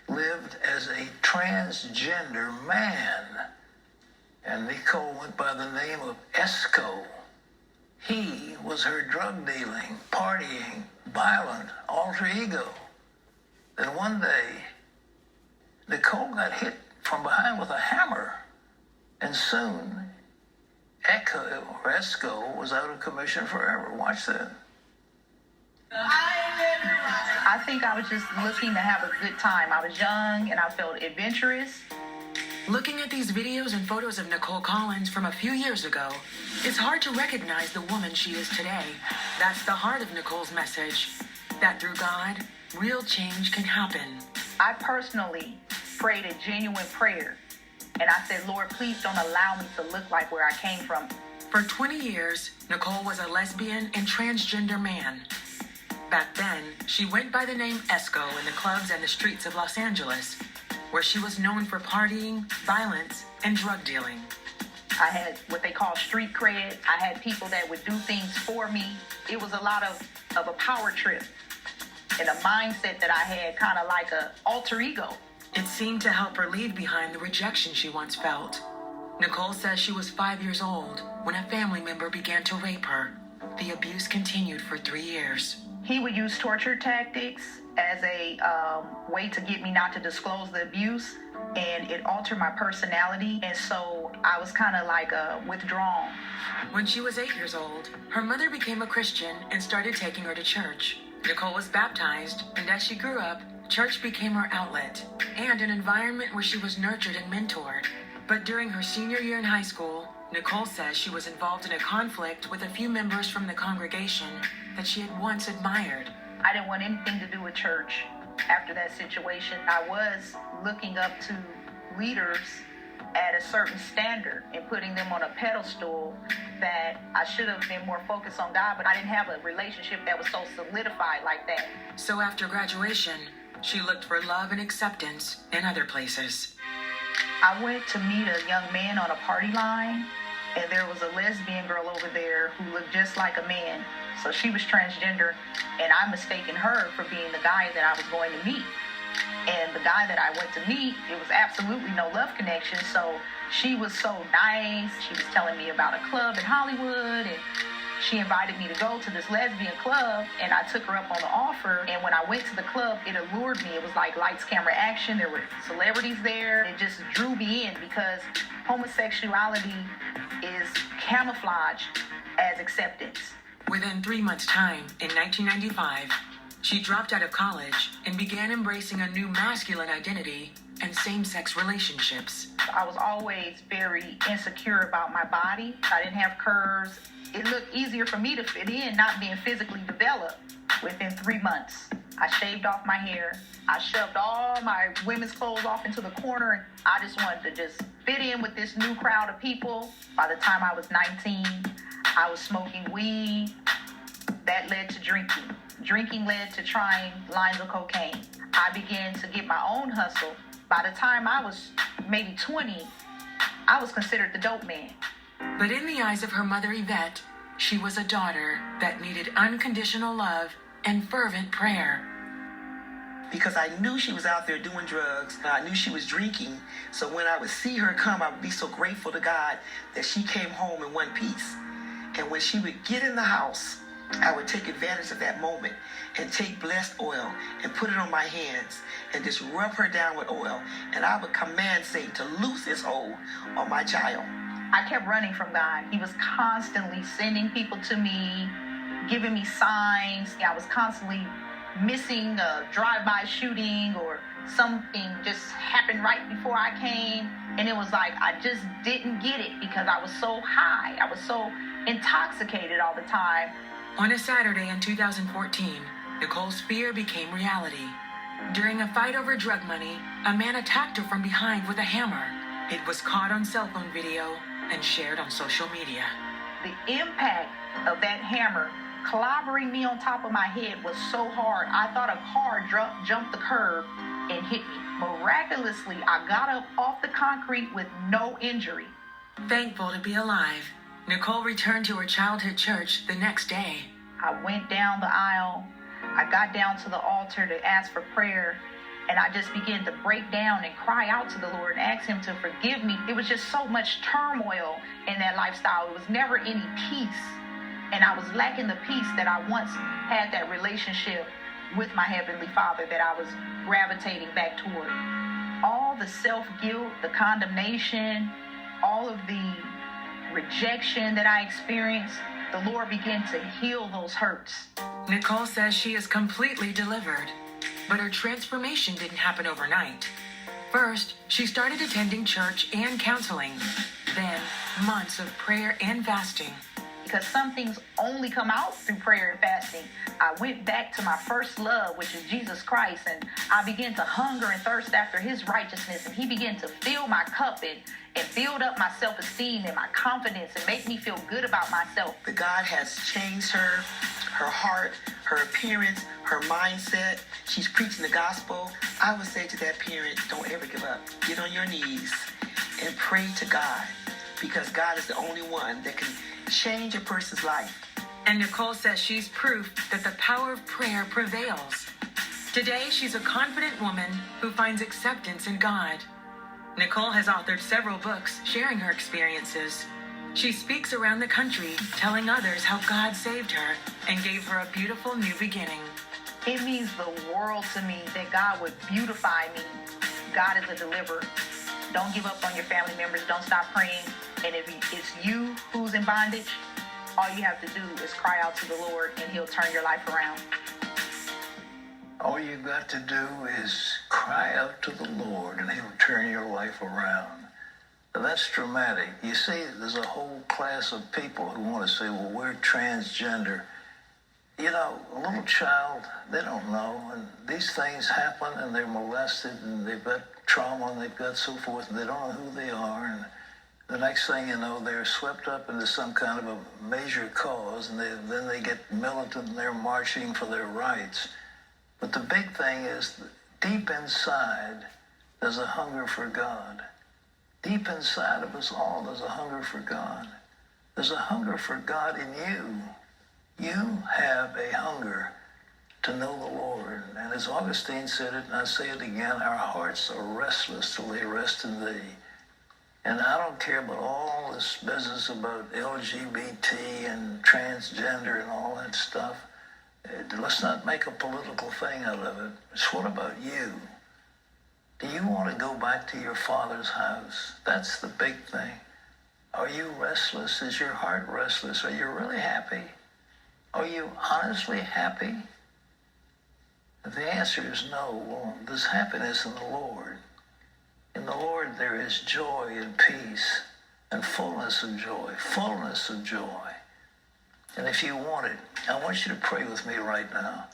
lived as a transgender man, and Nichol went by the name of Esco. He was her drug-dealing, partying, violent alter ego. Then one day, Nichol got hit from behind with a hammer, and soon Esco was out of commission forever. Watch that. I think I was just looking to have a good time. I was young and I felt adventurous. Looking at these videos and photos of Nichol Collins from a few years ago, it's hard to recognize the woman she is today. That's the heart of Nichol's message, that through God, real change can happen. I personally prayed a genuine prayer, and I said, Lord, please don't allow me to look like where I came from. For 20 years, Nichol was a lesbian and transgender man. Back then, she went by the name Esco in the clubs and the streets of Los Angeles, where she was known for partying, violence, and drug dealing. I had what they call street cred. I had people that would do things for me. It was a lot of a power trip and a mindset that I had, kind of like a alter ego. It seemed to help her leave behind the rejection she once felt. Nichol says she was 5 years old when a family member began to rape her. The abuse continued for 3 years. He would use torture tactics as a way to get me not to disclose the abuse, and it altered my personality, and so I was kind of like withdrawn. When she was 8 years old, her mother became a Christian and started taking her to church. Nichol was baptized, and as she grew up, church became her outlet and an environment where she was nurtured and mentored. But during her senior year in high school, Nichol says she was involved in a conflict with a few members from the congregation that she had once admired. I didn't want anything to do with church after that situation. I was looking up to leaders at a certain standard and putting them on a pedestal that I should have been more focused on God, but I didn't have a relationship that was so solidified like that. So after graduation, she looked for love and acceptance in other places. I went to meet a young man on a party line, and there was a lesbian girl over there who looked just like a man. So she was transgender, and I mistaken her for being the guy that I was going to meet. And the guy that I went to meet, it was absolutely no love connection. So she was so nice. She was telling me about a club in Hollywood, and she invited me to go to this lesbian club, and I took her up on the offer. And when I went to the club, it allured me. It was like lights, camera, action. There were celebrities there. It just drew me in because homosexuality is camouflaged as acceptance. Within 3 months' time, in 1995, she dropped out of college and began embracing a new masculine identity and same-sex relationships. I was always very insecure about my body. I didn't have curves. It looked easier for me to fit in, not being physically developed. Within 3 months, I shaved off my hair. I shoved all my women's clothes off into the corner, and I just wanted to just fit in with this new crowd of people. By the time I was 19, I was smoking weed. That led to drinking. Drinking led to trying lines of cocaine. I began to get my own hustle. By the time I was maybe 20, I was considered the dope man. But in the eyes of her mother, Yvette, she was a daughter that needed unconditional love and fervent prayer. Because I knew she was out there doing drugs, and I knew she was drinking. So when I would see her come, I would be so grateful to God that she came home in one piece. And when she would get in the house, I would take advantage of that moment and take blessed oil and put it on my hands and just rub her down with oil. And I would command Satan to loose his hold on my child. I kept running from God. He was constantly sending people to me, giving me signs. I was constantly missing a drive-by shooting, or something just happened right before I came. And it was like I just didn't get it because I was so high. I was so intoxicated all the time. On a Saturday in 2014, Nichol's fear became reality. During a fight over drug money, a man attacked her from behind with a hammer. It was caught on cell phone video and shared on social media. The impact of that hammer clobbering me on top of my head was so hard. I thought a car jumped the curb and hit me. Miraculously, I got up off the concrete with no injury. Thankful to be alive, Nichol returned to her childhood church the next day. I went down the aisle. I got down to the altar to ask for prayer. And I just began to break down and cry out to the Lord and ask him to forgive me. It was just so much turmoil in that lifestyle. It was never any peace. And I was lacking the peace that I once had, that relationship with my Heavenly Father that I was gravitating back toward. All the self-guilt, the condemnation, all of the rejection that I experienced, the Lord began to heal those hurts. Nichol says she is completely delivered, but her transformation didn't happen overnight. First, she started attending church and counseling. Then, months of prayer and fasting. Because some things only come out through prayer and fasting. I went back to my first love, which is Jesus Christ, and I began to hunger and thirst after his righteousness, and he began to fill my cup and build up my self-esteem and my confidence and make me feel good about myself. But God has changed her heart, her appearance, her mindset. She's preaching the gospel. I would say to that parent, don't ever give up. Get on your knees and pray to God, because God is the only one that can change a person's life. And Nichol says she's proof that the power of prayer prevails. Today, she's a confident woman who finds acceptance in God. Nichol has authored several books sharing her experiences. She speaks around the country, telling others how God saved her and gave her a beautiful new beginning. It means the world to me that God would beautify me. God is a deliverer. Don't give up on your family members. Don't stop praying. And if it's you who's in bondage, all you have to do is cry out to the Lord and he'll turn your life around. All you got to do is cry out to the Lord and he'll turn your life around. Now, that's dramatic. You see, there's a whole class of people who want to say, well, we're transgender. You know, a little child, they don't know, and these things happen, and they're molested, and they've got trauma, and they've got so forth, and they don't know who they are, and the next thing you know, they're swept up into some kind of a major cause, and then they get militant, and they're marching for their rights. But the big thing is, deep inside, there's a hunger for God. Deep inside of us all, there's a hunger for God. There's a hunger for God in you. You have a hunger to know the Lord. And as Augustine said it, and I say it again, our hearts are restless till they rest in thee. And I don't care about all this business about LGBT and transgender and all that stuff. Let's not make a political thing out of it. It's what about you? Do you want to go back to your Father's house? That's the big thing. Are you restless? Is your heart restless? Are you really happy? Are you honestly happy? If the answer is no, well, there's happiness in the Lord. In the Lord there is joy and peace and fullness of joy, fullness of joy. And if you want it, I want you to pray with me right now.